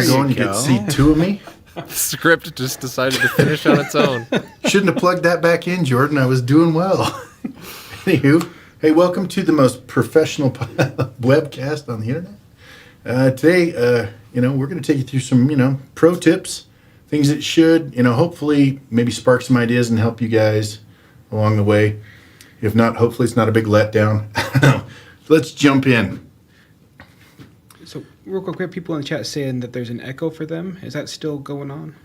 you going. You go. get to see two of me. The script just decided to finish on its own. Shouldn't have plugged that back in, Jordan. I was doing well. Anywho, hey, welcome to the most professional webcast on the internet. Today, we're going to take you through some, pro tips, things that should, hopefully maybe spark some ideas and help you guys along the way. If not, hopefully it's not a big letdown. Let's jump in. So, real quick, we have people in the chat saying that there's an echo for them. Is that still going on?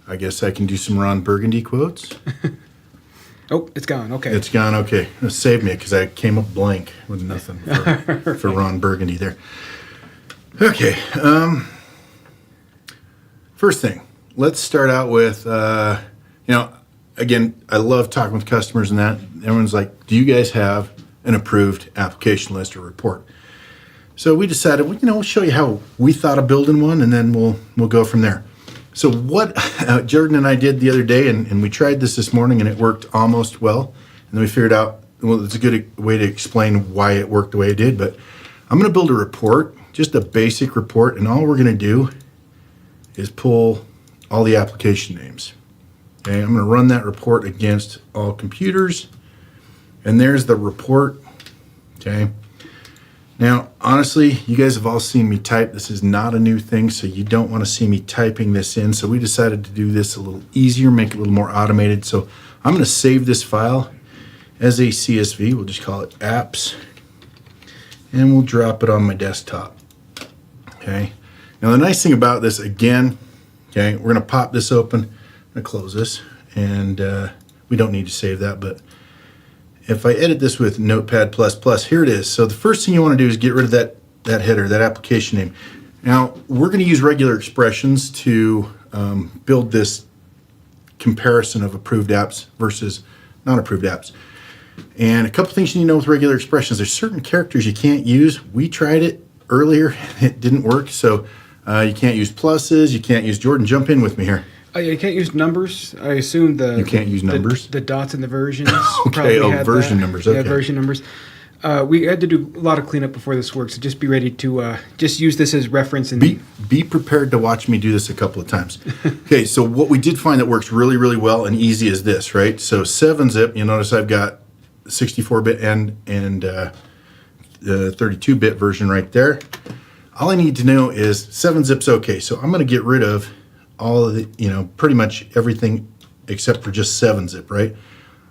I guess I can do some Ron Burgundy quotes. Oh, it's gone. Okay. It's gone. Okay. Save me because I came up blank with nothing for Ron Burgundy there. Okay. First thing, let's start out with, again, I love talking with customers and that. Everyone's like, do you guys have an approved application list or report? So we decided, we'll show you how we thought of building one, and then we'll go from there. So what Jordan and I did the other day, and we tried this morning, and it worked almost well. And then we figured out, well, it's a good way to explain why it worked the way it did. But I'm going to build a report, just a basic report, and all we're going to do is pull all the application names. Okay, I'm going to run that report against all computers, and there's the report. Okay. Now, honestly, you guys have all seen me type. This is not a new thing, so you don't want to see me typing this in. So we decided to do this a little easier, make it a little more automated. So I'm going to save this file as a CSV. We'll just call it apps, and we'll drop it on my desktop. Okay. Now, the nice thing about this, again, okay, we're going to pop this open. I'm going to close this, and we don't need to save that, but if I edit this with Notepad++, here it is. So the first thing you want to do is get rid of that header, that application name. Now, we're going to use regular expressions to build this comparison of approved apps versus non-approved apps. And a couple things you need to know with regular expressions. There's certain characters you can't use. We tried it earlier. It didn't work. So you can't use pluses. You can't use, Jordan, jump in with me here. You can't use numbers. I assume you can't use numbers. The dots and the versions. Okay. Version numbers. Okay. Yeah, version numbers. We had to do a lot of cleanup before this works. So just be ready to just use this as reference and be prepared to watch me do this a couple of times. Okay. So what we did find that works really, really well and easy is this, right? So 7-zip. You notice I've got 64-bit and 32-bit version right there. All I need to know is 7-zip's okay. So I'm going to get rid of all of the, pretty much everything except for just 7-zip, right?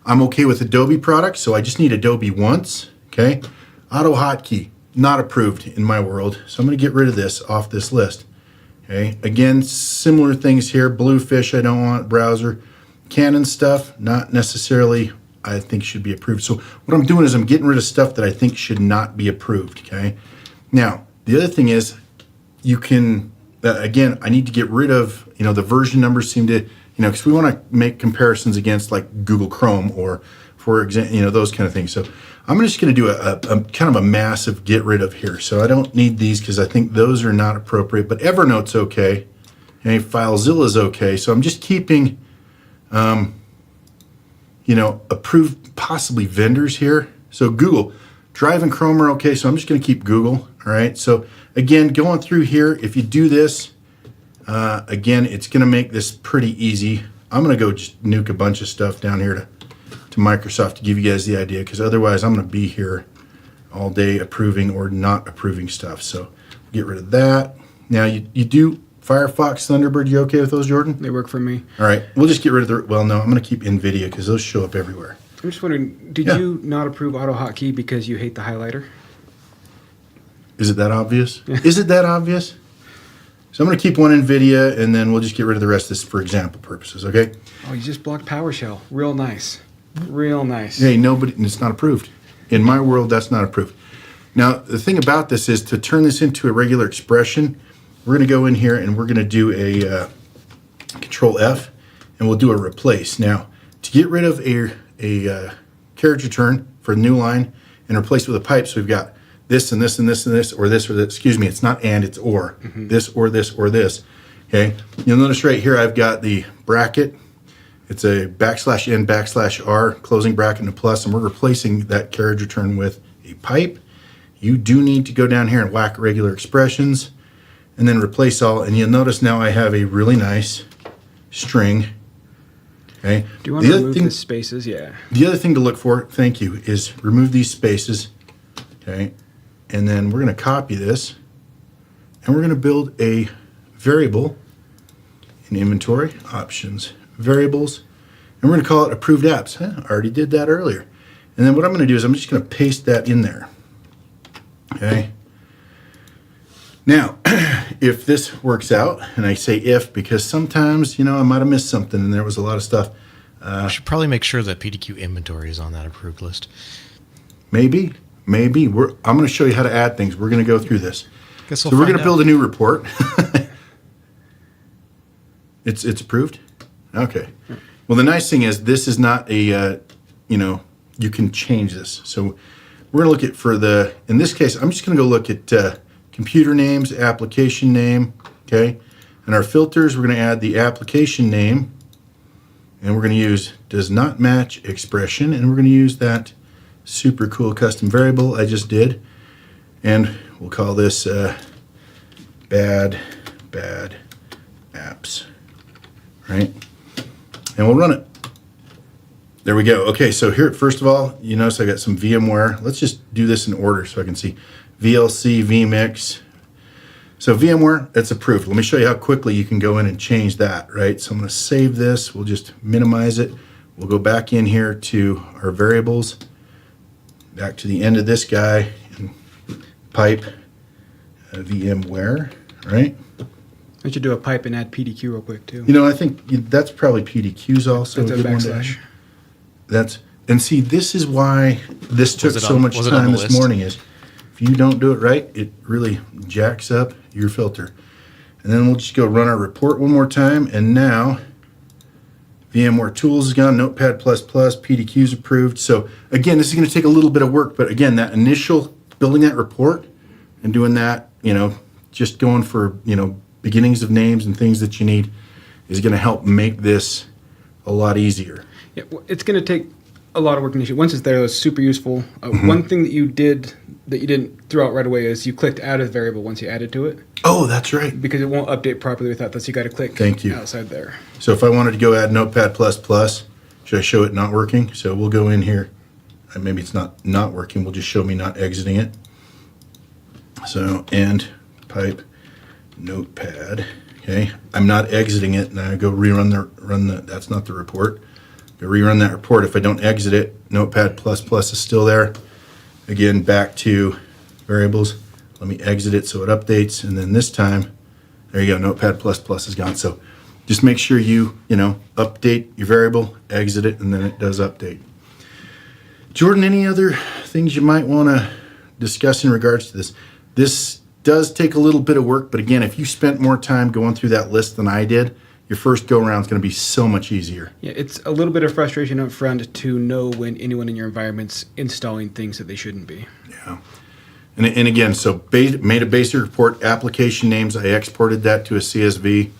I'm okay with Adobe products, so I just need Adobe once, okay? Auto hotkey, not approved in my world, so I'm going to get rid of this off this list, okay? Again, similar things here. Bluefish, I don't want. Browser. Canon stuff, not necessarily, I think should be approved. So what I'm doing is I'm getting rid of stuff that I think should not be approved, okay? Now, the other thing is you can, again, I need to get rid of, the version numbers seem to, because we want to make comparisons against like Google Chrome or, for example, those kind of things. So I'm just going to do a kind of a massive get rid of here. So I don't need these because I think those are not appropriate, but Evernote's okay. Okay, FileZilla's okay. So I'm just keeping, approved possibly vendors here. So Google, Drive and Chrome are okay. So I'm just going to keep Google. All right. So again, going through here, if you do this, again, it's going to make this pretty easy. I'm going to go just nuke a bunch of stuff down here to Microsoft to give you guys the idea, because otherwise I'm going to be here all day approving or not approving stuff. So get rid of that. Now you do Firefox, Thunderbird. You okay with those, Jordan? They work for me. All right. We'll just get rid of the, well, no, I'm going to keep NVIDIA because those show up everywhere. I'm just wondering, did you not approve auto hotkey because you hate the highlighter? Is it that obvious? Is it that obvious? So I'm going to keep one NVIDIA, and then we'll just get rid of the rest of this for example purposes, okay? Oh, you just blocked PowerShell. Real nice. Real nice. Hey, it's not approved. In my world, that's not approved. Now, the thing about this is to turn this into a regular expression, we're going to go in here and we're going to do a Control F, and we'll do a replace. Now, to get rid of a carriage return for a new line and replace it with a pipe, so we've got this and this and this and this, or this or this. Excuse me, it's not and, it's or. Mm-hmm. This or this or this. Okay. You'll notice right here I've got the bracket. It's a \n\r closing bracket and a plus, and we're replacing that carriage return with a pipe. You do need to go down here and whack regular expressions, and then replace all. And you'll notice now I have a really nice string. Okay. Do you want to remove the spaces? Yeah. The other thing to look for, thank you, is remove these spaces. Okay. And then we're going to copy this, and we're going to build a variable in inventory, options, variables, and we're going to call it approved apps. I already did that earlier. And then what I'm going to do is I'm just going to paste that in there. Okay. Now, if this works out, and I say if because sometimes, I might have missed something and there was a lot of stuff. We should probably make sure that PDQ inventory is on that approved list. Maybe. I'm going to show you how to add things. We're going to go through this. Guess So we're going to build a new report. It's approved? Okay. Well, the nice thing is this is not a, you can change this. So we're going to look at in this case, I'm just going to go look at computer names, application name, okay? And our filters, we're going to add the application name, and we're going to use does not match expression, and we're going to use that super cool custom variable I just did, and we'll call this bad apps, right? And we'll run it. There we go. Okay, so here, first of all, you notice I got some VMware. Let's just do this in order so I can see. VLC, vMix. So VMware, it's approved. Let me show you how quickly you can go in and change that, right? So I'm going to save this. We'll just minimize it. We'll go back in here to our variables, back to the end of this guy, and pipe VMware, right? I should do a pipe and add PDQ real quick too. I think that's probably PDQs also. That's a backslash. And see, this is why this took so much time this morning is if you don't do it right, it really jacks up your filter. And then we'll just go run our report one more time. And now VMware Tools is gone, Notepad++, PDQ's approved. So again, this is going to take a little bit of work, but again, that initial building that report and doing that, just going for, beginnings of names and things that you need is going to help make this a lot easier. Yeah, well, it's going to take a lot of work initially. Once it's there, it's super useful. One thing that you did that you didn't throw out right away is you clicked add a variable once you added to it. Oh, that's right. Because it won't update properly without that, so you got to click Thank you. outside there. So if I wanted to go add Notepad++, should I show it not working? So we'll go in here. Maybe it's not working. We'll just show me not exiting it. So and pipe Notepad. Okay, I'm not exiting it, and I go run the. That's not the report. Go rerun that report. If I don't exit it, Notepad++ is still there. Again, back to variables. Let me exit it so it updates, and then this time, there you go. Notepad++ is gone. So just make sure you update your variable, exit it, and then it does update. Jordan, any other things you might want to discuss in regards to this? This does take a little bit of work, but again, if you spent more time going through that list than I did, your first go-around is going to be so much easier. Yeah, it's a little bit of frustration up front to know when anyone in your environment's installing things that they shouldn't be. Yeah. And again, so made a basic report, application names, I exported that to a CSV,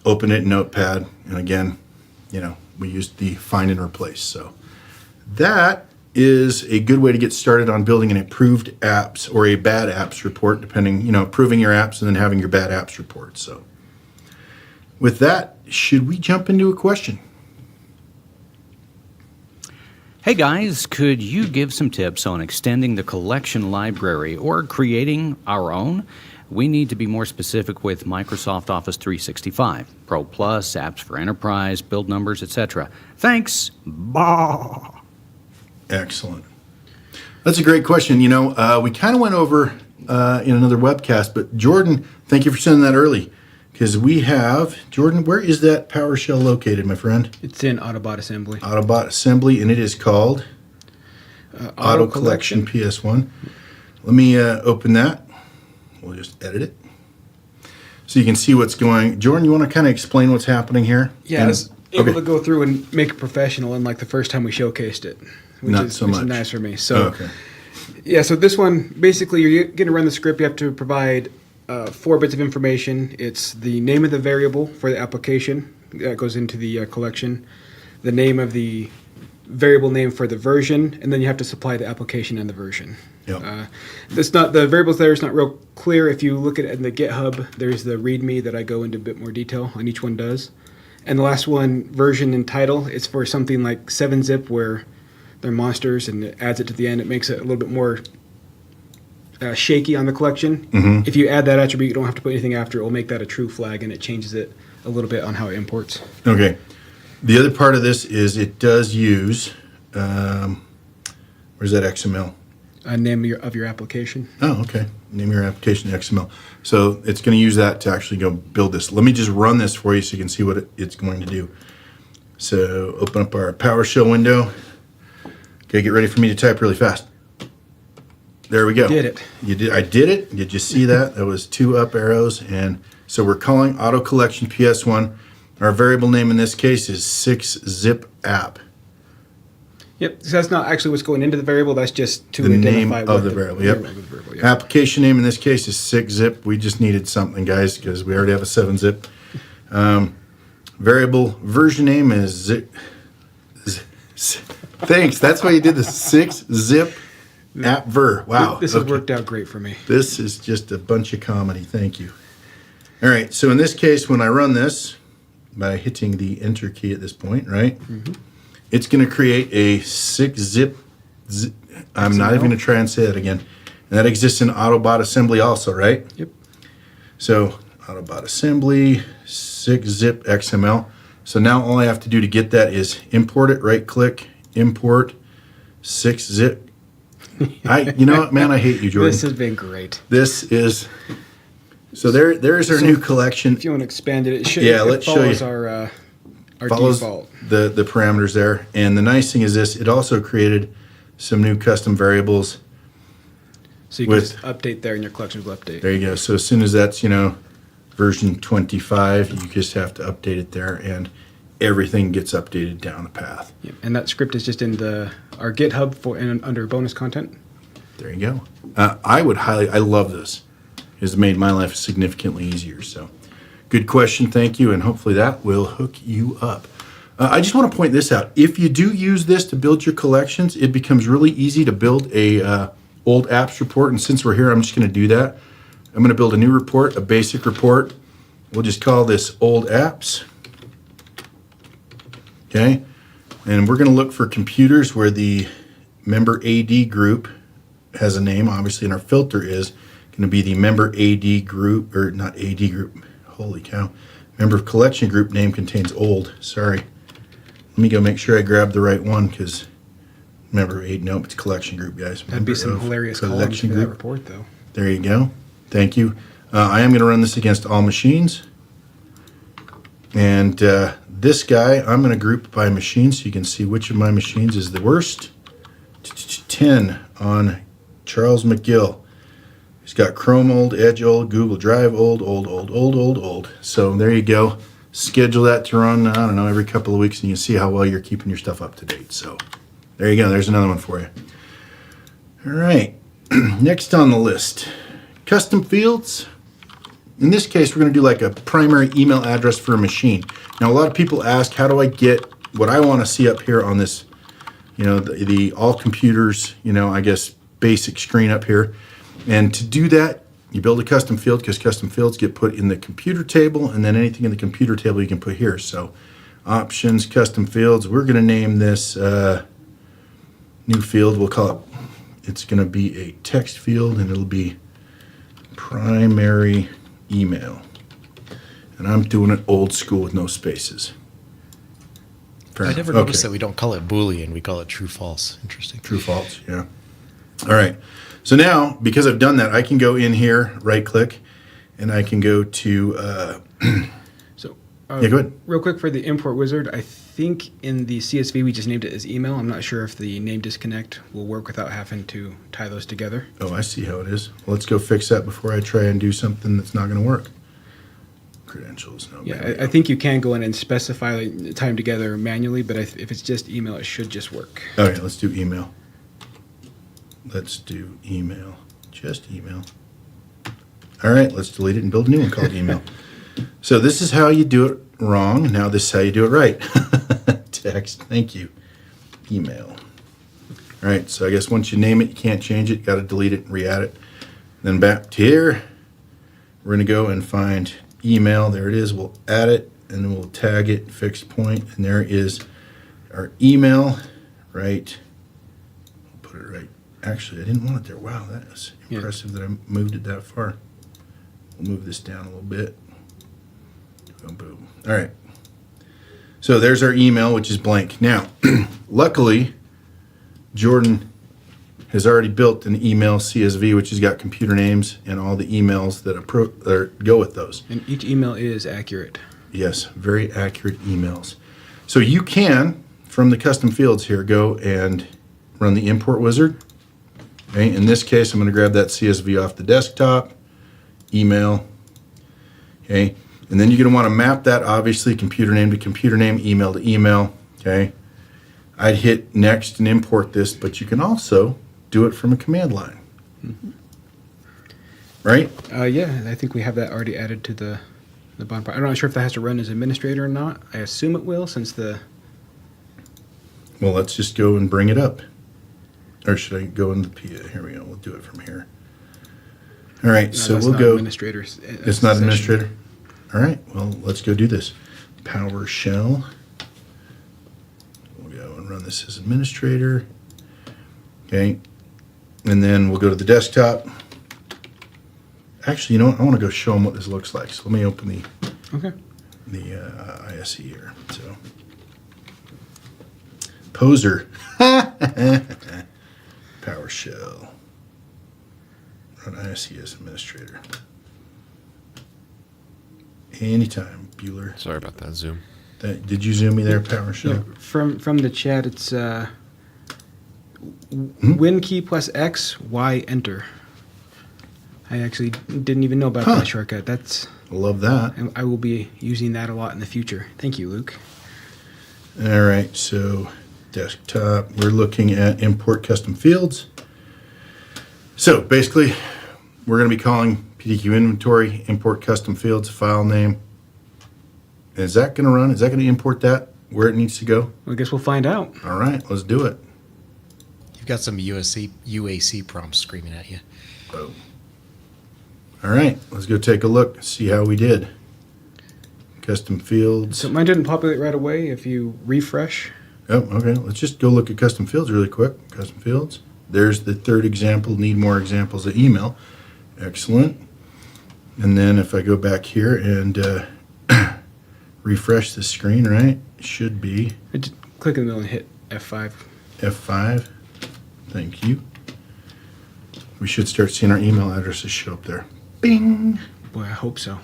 opened it in Notepad, and again, we used the find and replace. So that is a good way to get started on building an approved apps or a bad apps report, depending, approving your apps and then having your bad apps report. So with that, should we jump into a question? Hey guys, could you give some tips on extending the collection library or creating our own? We need to be more specific with Microsoft Office 365, Pro Plus, apps for enterprise, build numbers, etc. Thanks. Bah. Excellent. That's a great question. We kind of went over in another webcast, but Jordan, thank you for sending that early. Because we have, Jordan, where is that PowerShell located, my friend? It's in Autobot Assembly. Autobot Assembly, and it is called Auto Collection PS1. Let me open that. We'll just edit it. So you can see what's going. Jordan, you want to kind of explain what's happening here? Yeah, I was able to go through and make it professional, unlike the first time we showcased it. Which is nice for me. So, yeah, so this one, basically, you're going to run the script. You have to provide 4 bits of information. It's the name of the variable for the application that goes into the collection, the name of the variable name for the version, and then you have to supply the application and the version. Yep. The variables there is not real clear. If you look at it in the GitHub, there's the README that I go into a bit more detail on each one does. And the last one, version and title, is for something like 7-zip where they're monsters, and it adds it to the end. It makes it a little bit more shaky on the collection. Mm-hmm. If you add that attribute, you don't have to put anything after it. It will make that a true flag, and it changes it a little bit on how it imports. Okay. The other part of this is it does use, where's that XML? Name of your application. Oh, okay. Name your application XML. So it's going to use that to actually go build this. Let me just run this for you so you can see what it's going to do. So open up our PowerShell window. Okay, get ready for me to type really fast. There we go. Did it. You did. I did it. Did you see that? That was 2 up arrows. And so we're calling auto collection PS1. Our variable name in this case is 6-zip app. Yep, so that's not actually what's going into the variable. That's just to The identify name what of the variable. Yep. Variable, Application name in this case is 6-zip. We just needed something, guys, because we already have a 7-zip. Variable version name is zip. Thanks. That's why you did the 6-zip app ver. Wow. This has worked out great for me. This is just a bunch of comedy. Thank you. All right. So in this case, when I run this by hitting the enter key at this point, right? Mm-hmm. It's going to create a 6-zip. I'm not even going to try and say that again. And that exists in Autobot assembly also, right? Yep. So Autobot assembly, 6-zip XML. So now all I have to do to get that is import it, right click, import 6-zip. You know what, man, I hate you, Jordan. This has been great. This is, so there's our new collection. If you want to expand it, let's show you. Our Follows default. the parameters there. And the nice thing is this, it also created some new custom variables. So you can just update there and your collections will update. There you go. So as soon as that's, version 25, you just have to update it there and everything gets updated down the path. Yep. And that script is just in our GitHub and under bonus content. There you go. I love this. It's made my life significantly easier. So good question. Thank you. And hopefully that will hook you up. I just want to point this out. If you do use this to build your collections, it becomes really easy to build a old apps report. And since we're here, I'm just going to do that. I'm going to build a new report, a basic report. We'll just call this old apps. Okay. And we're going to look for computers where the member AD group has a name, obviously, and our filter is going to be the member AD group, or not AD group. Holy cow. Member collection group name contains old. Sorry. Let me go make sure I grab the right one because member AD, nope, it's collection group, guys. That'd be some hilarious columns for that report, though. There you go. Thank you. I am going to run this against all machines. And this guy, I'm going to group by machine so you can see which of my machines is the worst. 10 on Charles McGill. He's got Chrome old, Edge old, Google Drive old. So there you go. Schedule that to run, I don't know, every couple of weeks and you see how well you're keeping your stuff up to date. So there you go. There's another one for you. All right. Next on the list, custom fields. In this case, we're going to do like a primary email address for a machine. Now, a lot of people ask, how do I get what I want to see up here on this, the all computers, I guess, basic screen up here. And to do that, you build a custom field because custom fields get put in the computer table, and then anything in the computer table you can put here. So options, custom fields. We're going to name this new field. We'll call it's going to be a text field, and it'll be primary email. And I'm doing it old school with no spaces. I never noticed that we don't call it Boolean. We call it true false. Interesting. True false, yeah. All right. So now, because I've done that, I can go in here, right click, and I can go to yeah, go ahead. Real quick for the import wizard, I think in the CSV we just named it as email. I'm not sure if the name disconnect will work without having to tie those together. Oh, I see how it is. Well, let's go fix that before I try and do something that's not going to work. Credentials. No. Yeah, I think you can go in and specify tie them together manually, but if it's just email, it should just work. Okay, let's do email. Let's do email. Just email. All right, let's delete it and build a new one called email. So this is how you do it wrong. Now this is how you do it right. Text. Thank you. email. All right, so I guess once you name it, you can't change it. You got to delete it and re-add it. Then back to here, we're going to go and find email. There it is. We'll add it, and then we'll tag it fixed point, and there is our email. Right. We'll put it right. Actually, I didn't want it there. Wow, that is impressive that I moved it that far. We'll move this down a little bit. Boom, boom. All right. So there's our email, which is blank. Now, luckily, Jordan has already built an email CSV, which has got computer names and all the emails that go with those. And each email is accurate. Yes, very accurate emails. So you can, from the custom fields here, go and run the import wizard. Okay, in this case, I'm going to grab that CSV off the desktop, email. Okay, and then you're going to want to map that, obviously, computer name to computer name, email to email. Okay, I'd hit next and import this, but you can also do it from a command line. Mm-hmm. Right? Yeah, I think we have that already added to the bottom part. I'm not sure if that has to run as administrator or not. I assume it will, since the... Well, let's just go and bring it up. Or should I go in the PA? Here we go. We'll do it from here. All right, so we'll go. Administrator. It's not administrator? All right, well, let's go do this. PowerShell. We'll go and run this as administrator. Okay, and then we'll go to the desktop. Actually, you know what? I want to go show them what this looks like. So let me open the ISE here. So poser. PowerShell. Run ISE as administrator. Anytime, Bueller. Sorry about that, Zoom. Did you zoom me there, PowerShell? Yeah, from the chat, it's Win key plus X, Y, enter. I actually didn't even know about that shortcut. I love that. I will be using that a lot in the future. Thank you, Luke. All right, so desktop, we're looking at import custom fields. So basically, we're going to be calling PDQ inventory, import custom fields, file name. Is that going to run? Is that going to import that where it needs to go? Well, I guess we'll find out. All right, let's do it. You've got some UAC prompts screaming at you. Boom. All right, let's go take a look, see how we did. Custom fields. So mine didn't populate right away if you refresh. Oh, okay. Let's just go look at custom fields really quick. Custom fields. There's the third example. Need more examples of email. Excellent. And then if I go back here and refresh the screen, right? It should be. Just click in the middle and hit F5. F5. Thank you. We should start seeing our email addresses show up there. Bing. Boy, I hope so.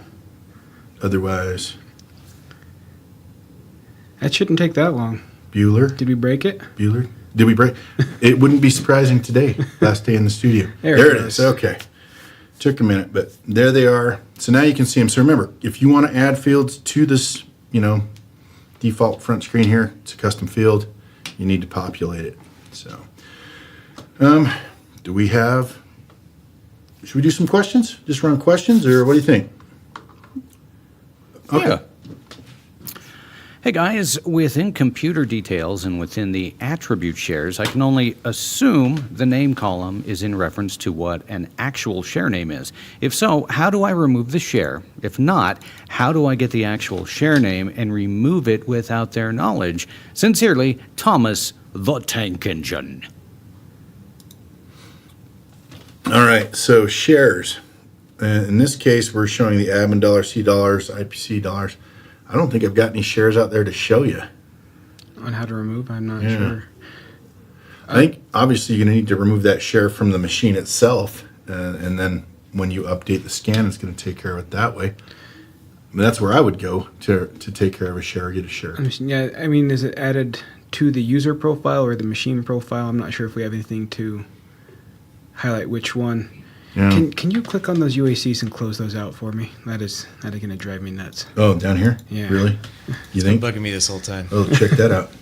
Otherwise. That shouldn't take that long. Bueller. Did we break it? Bueller. Did we break? It wouldn't be surprising today. Last day in the studio. There it is. Okay. Took a minute, but there they are. So now you can see them. So remember, if you want to add fields to this, default front screen here, it's a custom field. You need to populate it. So, do we have? Should we do some questions? Just run questions, or what do you think? Okay. Yeah. Hey guys, within computer details and within the attribute shares, I can only assume the name column is in reference to what an actual share name is. If so, how do I remove the share? If not, how do I get the actual share name and remove it without their knowledge? Sincerely, Thomas the Tank Engine. All right, so shares. In this case, we're showing the admin $C, IPC dollars. I don't think I've got any shares out there to show you. On how to remove? I'm not sure. I think obviously you're going to need to remove that share from the machine itself, and then when you update the scan, it's going to take care of it that way. I mean, that's where I would go to take care of a share, get a share. Yeah, I mean, is it added to the user profile or the machine profile? I'm not sure if we have anything to highlight which one. Yeah. Can you click on those UACs and close those out for me? That is going to drive me nuts. Oh, down here? Yeah. Really? You think? Bugging me this whole time. Oh, check that out.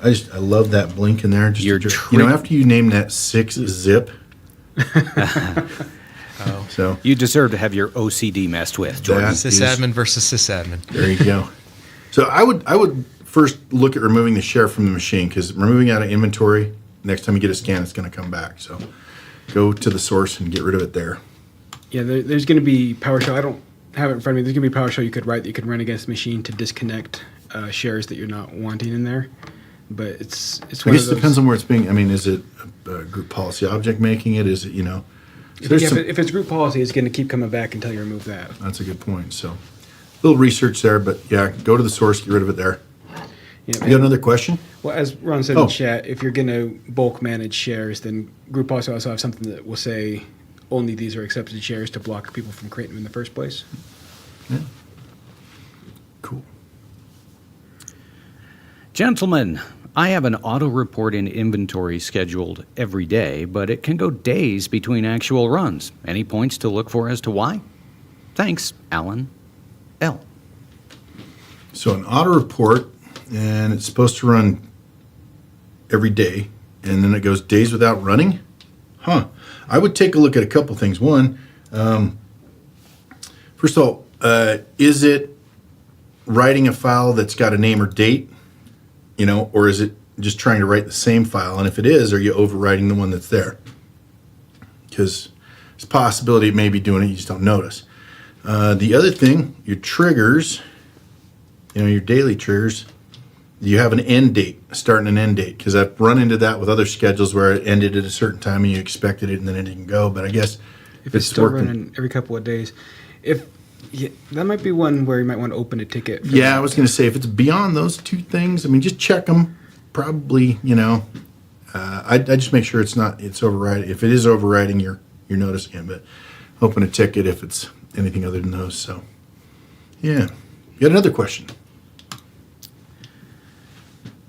I love that blink in there. Just after you name that 6-zip. So you deserve to have your OCD messed with, Jordan. Sysadmin versus sysadmin. There you go. So I would first look at removing the share from the machine, because removing out of inventory, next time you get a scan, it's going to come back. So go to the source and get rid of it there. Yeah, there's going to be PowerShell. I don't have it in front of me. There's going to be PowerShell you could write that you could run against the machine to disconnect shares that you're not wanting in there. But it's one of those. It depends on where it's being. I mean, is it a group policy object making it? Is it, if it's group policy, it's going to keep coming back until you remove that. That's a good point. So a little research there, but yeah, go to the source, get rid of it there. You got another question? Well, as Ron said in chat, if you're going to bulk manage shares, then group policy also have something that will say only these are accepted shares to block people from creating them in the first place. Yeah. Cool. Gentlemen, I have an auto report in inventory scheduled every day, but it can go days between actual runs. Any points to look for as to why? Thanks, Alan L. So an auto report, and it's supposed to run every day, and then it goes days without running? Huh. I would take a look at a couple things. One, first of all, is it writing a file that's got a name or date? Or is it just trying to write the same file? And if it is, are you overwriting the one that's there? Because there's a possibility it may be doing it, you just don't notice. The other thing, your triggers, your daily triggers, you have an end date, a start and an end date. Because I've run into that with other schedules where it ended at a certain time and you expected it and then it didn't go. But I guess if it's still running every couple of days, that might be one where you might want to open a ticket. Yeah, I was going to say, if it's beyond those two things, I mean, just check them. Probably, I just make sure it's overriding. If it is overriding, you're noticing it. But open a ticket if it's anything other than those. So, yeah. You got another question?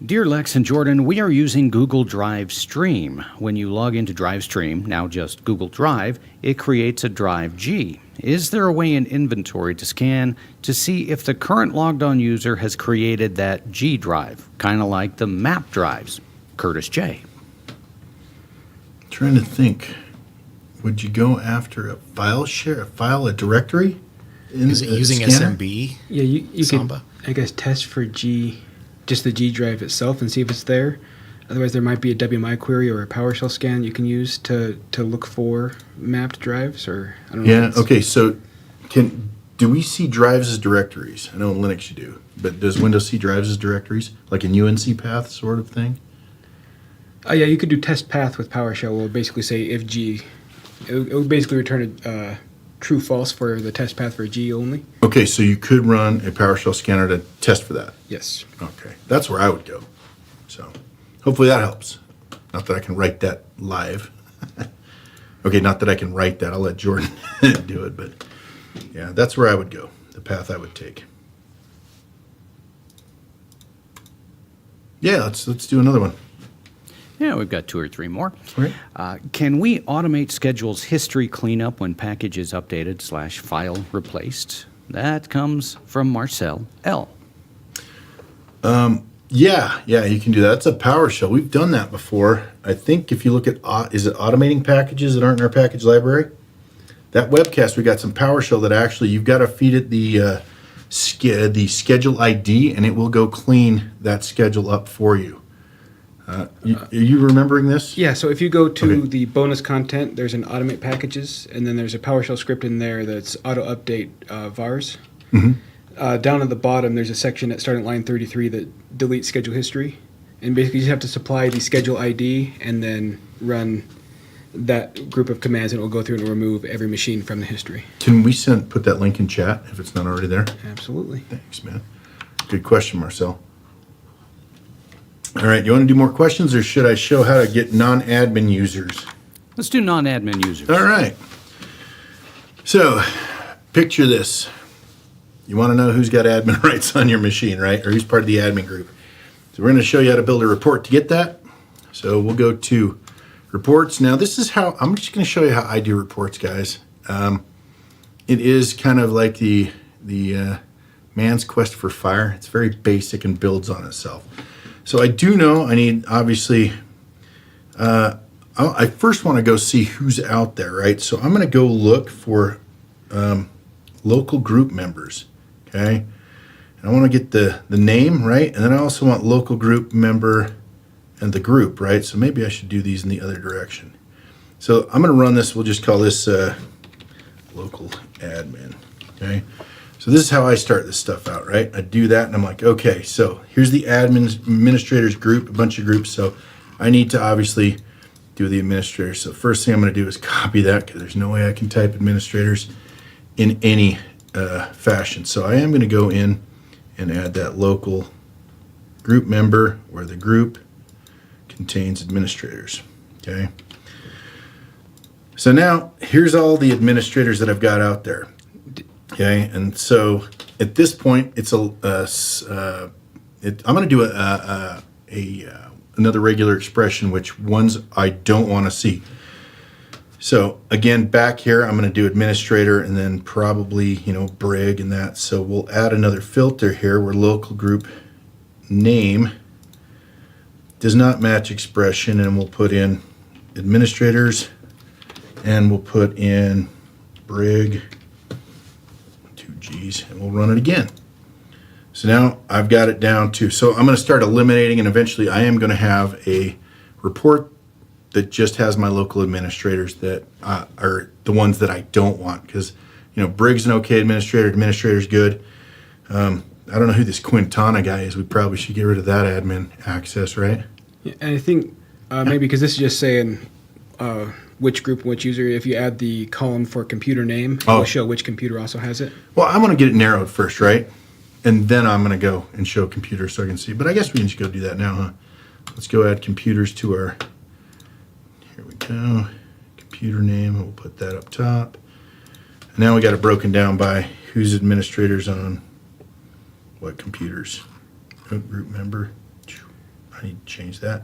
Dear Lex and Jordan, we are using Google Drive Stream. When you log into Drive Stream, now just Google Drive, it creates a Drive G. Is there a way in inventory to scan to see if the current logged on user has created that G drive, kind of like the map drives? Curtis J. Trying to think. Would you go after a file share, a directory? Is it using scanner? SMB? Yeah, you Samba? could, I guess, test for G, just the G drive itself and see if it's there. Otherwise, there might be a WMI query or a PowerShell scan you can use to look for mapped drives, or I don't know. Yeah. Okay. So, do we see drives as directories? I know in Linux you do, but does Windows see drives as directories, like in UNC path sort of thing? Oh yeah, you could do test path with PowerShell. It will basically say if G, it would basically return a true false for the test path for G only. Okay, so you could run a PowerShell scanner to test for that. Yes. Okay, that's where I would go. So, hopefully that helps. Not that I can write that live. Okay, not that I can write that. I'll let Jordan do it, but yeah, that's where I would go. The path I would take. Yeah, let's do another one. Yeah, we've got 2 or 3 more. Okay. Can we automate schedules history cleanup when package is updated / file replaced? That comes from Marcel L. Yeah, you can do that. That's a PowerShell. We've done that before. I think if you look at, is it automating packages that aren't in our package library? That webcast, we got some PowerShell that actually, you've got to feed it the schedule ID, and it will go clean that schedule up for you. Are you remembering this? Yeah, so if you go to the bonus content, there's an automate packages, and then there's a PowerShell script in there that's auto update vars. Mm-hmm. Down at the bottom, there's a section that starts at line 33 that deletes schedule history. And basically, you just have to supply the schedule ID and then run that group of commands, and it will go through and remove every machine from the history. Can we put that link in chat if it's not already there? Absolutely. Thanks, man. Good question, Marcel. All right, you want to do more questions, or should I show how to get non-admin users? Let's do non-admin users. All right. So, picture this. You want to know who's got admin rights on your machine, right? Or who's part of the admin group. So we're going to show you how to build a report to get that. So we'll go to reports. Now, this is how, I'm just going to show you how I do reports, guys. It is kind of like the man's quest for fire. It's very basic and builds on itself. So I do know I need, obviously, I first want to go see who's out there, right? So I'm going to go look for local group members, okay? And I want to get the name, right? And then I also want local group member and the group, right? So maybe I should do these in the other direction. So I'm going to run this. We'll just call this local admin, okay? So this is how I start this stuff out, right? I do that, and I'm like, okay, so here's the administrators group, a bunch of groups. So I need to obviously do the administrators. So first thing I'm going to do is copy that, because there's no way I can type administrators in any fashion. So I am going to go in and add that local group member where the group contains administrators, okay? So now here's all the administrators that I've got out there. Okay, and so at this point, it's I'm going to do another regular expression, which ones I don't want to see. So again, back here, I'm going to do administrator and then probably, Brig and that. So we'll add another filter here where local group name does not match expression, and we'll put in administrators, and we'll put in Brig. G's, and we'll run it again. So now I've got it down to, so I'm going to start eliminating, and eventually I am going to have a report that just has my local administrators that are the ones that I don't want, because Brig's an okay administrator, administrator's good. I don't know who this Quintana guy is. We probably should get rid of that admin access, right? Yeah, and I think maybe because this is just saying which group and which user. If you add the column for computer name, it'll show which computer also has it. Well, I want to get it narrowed first, right? And then I'm going to go and show computer so I can see. But I guess we can just go do that now, huh? Let's go add computers to our, here we go, computer name. We'll put that up top. And now we got it broken down by who's administrators on what computers. Oh, group member. I need to change that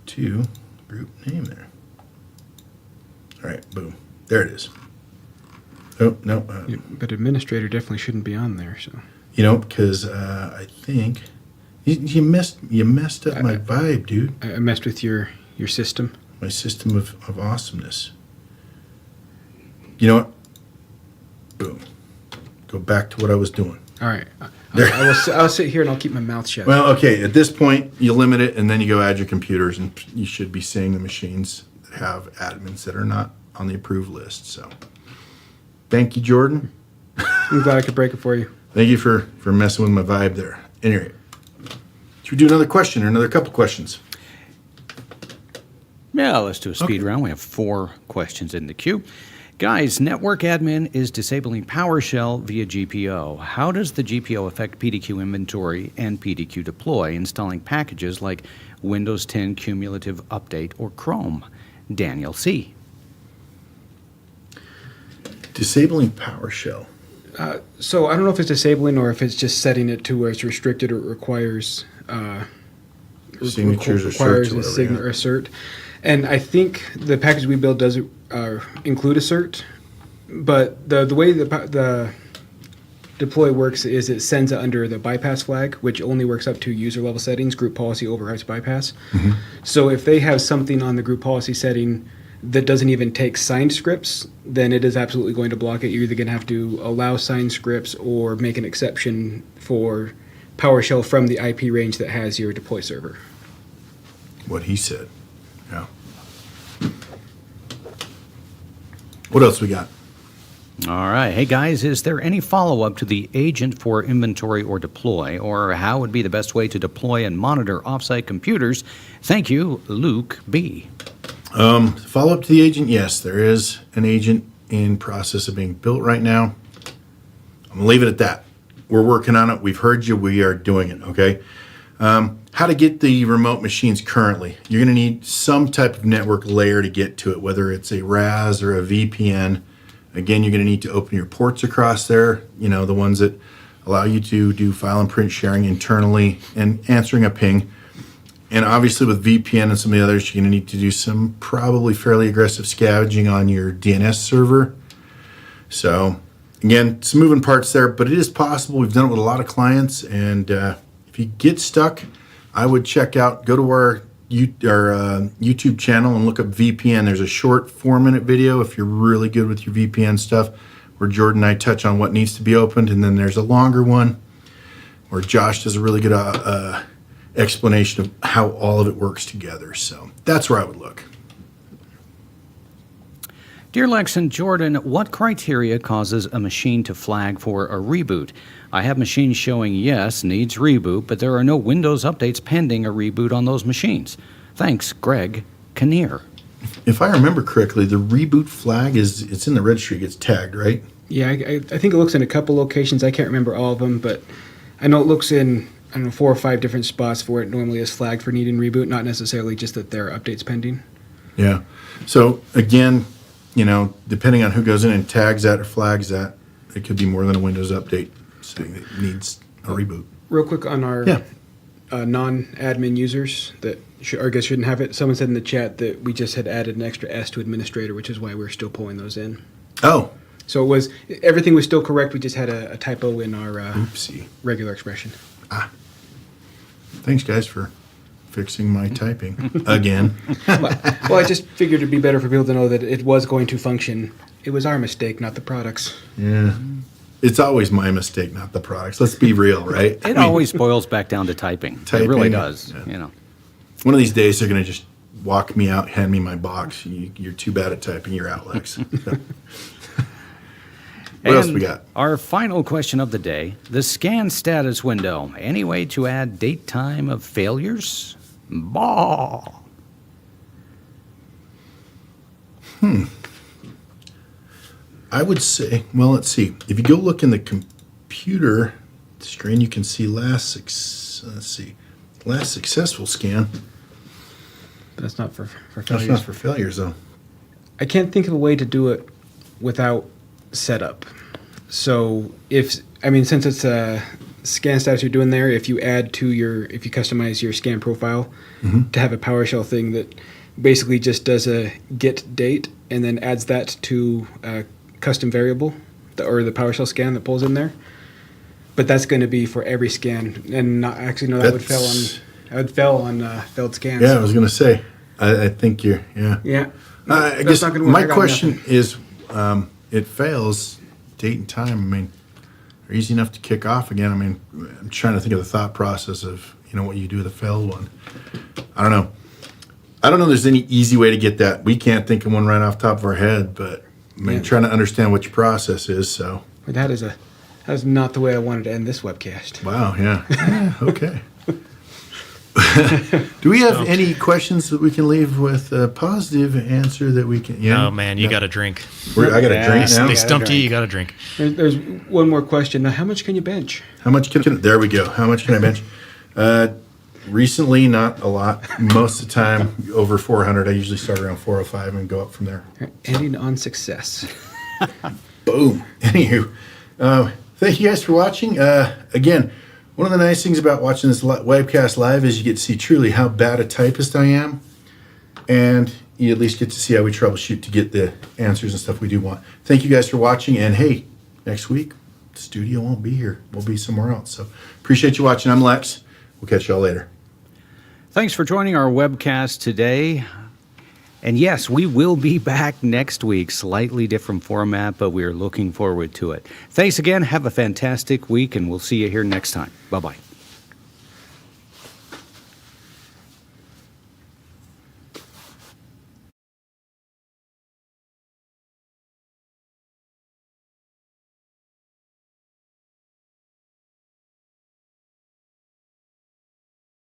to group name there. All right, boom. There it is. Oh, no. But administrator definitely shouldn't be on there. So because I think you messed up my vibe, dude. I messed with your system. My system of awesomeness. You know what? Boom. Go back to what I was doing. All right. I'll sit here and I'll keep my mouth shut. Well, okay. At this point, you limit it, and then you go add your computers, and you should be seeing the machines that have admins that are not on the approved list. So, thank you, Jordan. I'm glad I could break it for you. Thank you for messing with my vibe there. Anyway, should we do another question or another couple questions? Yeah, let's do a speed round. We have 4 questions in the queue. Guys, network admin is disabling PowerShell via GPO. How does the GPO affect PDQ inventory and PDQ deploy, installing packages like Windows 10 Cumulative Update or Chrome? Daniel C. Disabling PowerShell. So I don't know if it's disabling or if it's just setting it to where it's restricted or it requires signatures requires or a cert. And I think the package we build does include a cert, but the way the deploy works is it sends it under the bypass flag, which only works up to user level settings. Group policy overrides bypass. Mm-hmm. So if they have something on the group policy setting that doesn't even take signed scripts, then it is absolutely going to block it. You're either going to have to allow signed scripts or make an exception for PowerShell from the IP range that has your deploy server. What he said. Yeah. What else we got? All right. Hey, guys, is there any follow-up to the agent for inventory or deploy, or how would be the best way to deploy and monitor offsite computers? Thank you, Luke B. Follow up to the agent, yes, there is an agent in process of being built right now. I'm gonna leave it at that. We're working on it. We've heard you. We are doing it, okay? How to get the remote machines currently. You're gonna need some type of network layer to get to it, whether it's a RAS or a VPN. Again, you're gonna need to open your ports across there, the ones that allow you to do file and print sharing internally and answering a ping. And obviously with VPN and some of the others, you're going to need to do some probably fairly aggressive scavenging on your DNS server. So again, some moving parts there, but it is possible. We've done it with a lot of clients. And if you get stuck, I would go to our YouTube channel and look up VPN. There's a short 4-minute video if you're really good with your VPN stuff, where Jordan and I touch on what needs to be opened. And then there's a longer one. or Josh does a really good explanation of how all of it works together. So that's where I would look. Dear Lex and Jordan, what criteria causes a machine to flag for a reboot? I have machines showing yes, needs reboot, but there are no Windows updates pending a reboot on those machines. Thanks, Greg Kinnear. If I remember correctly, the reboot flag it's in the registry, it gets tagged, right? Yeah, I think it looks in a couple locations. I can't remember all of them, but I know it looks in, 4 or 5 different spots where it normally is flagged for needing reboot, not necessarily just that there are updates pending. Yeah. So again, depending on who goes in and tags that or flags that, it could be more than a Windows update saying it needs a reboot. Real quick on our non-admin users that I guess shouldn't have it. Someone said in the chat that we just had added an extra S to administrator, which is why we're still pulling those in. Oh. So everything was still correct. We just had a typo in our Oopsie. regular expression. Thanks, guys, for fixing my typing again. Well, I just figured it'd be better for people to know that it was going to function. It was our mistake, not the products. Yeah. It's always my mistake, not the products. Let's be real, right? It always boils back down to typing. It really does. Yeah. One of these days, they're going to just walk me out, hand me my box. You're too bad at typing. You're out, Lex. What else we got? Our final question of the day, the scan status window. Any way to add date time of failures? Bah. I would say, well, let's see. If you go look in the computer screen, you can see last successful scan. That's not for failures. That's not for failures, though. I can't think of a way to do it without setup. So since it's a scan status you're doing there, if you customize your scan profile to have a PowerShell thing that basically just does a get date and then adds that to a custom variable or the PowerShell scan that pulls in there. But that's going to be for every scan, and that would fail on failed scans. Yeah, I was going to say. I think you're. Yeah. Yeah. I guess my question is, it fails date and time. They're easy enough to kick off again. I'm trying to think of the thought process of what you do with a failed one. I don't know. There's any easy way to get that. We can't think of one right off the top of our head, but trying to understand what your process is. So that is not the way I wanted to end this webcast. Wow. Yeah. Okay. Do we have any questions that we can leave with a positive answer that we can? Yeah. Oh man, you got a drink. I got a drink now. They stumped you. You got a drink. There's one more question. Now, how much can you bench? How much can? There we go. How much can I bench? Recently, not a lot. Most of the time, over 400. I usually start around 405 and go up from there. Ending on success. Boom. Anywho, thank you guys for watching. Again, one of the nice things about watching this webcast live is you get to see truly how bad a typist I am, and you at least get to see how we troubleshoot to get the answers and stuff we do want. Thank you guys for watching, and hey, next week, the studio won't be here. We'll be somewhere else. So appreciate you watching. I'm Lex. We'll catch y'all later. Thanks for joining our webcast today. And yes, we will be back next week. Slightly different format, but we're looking forward to it. Thanks again. Have a fantastic week, and we'll see you here next time. Bye-bye.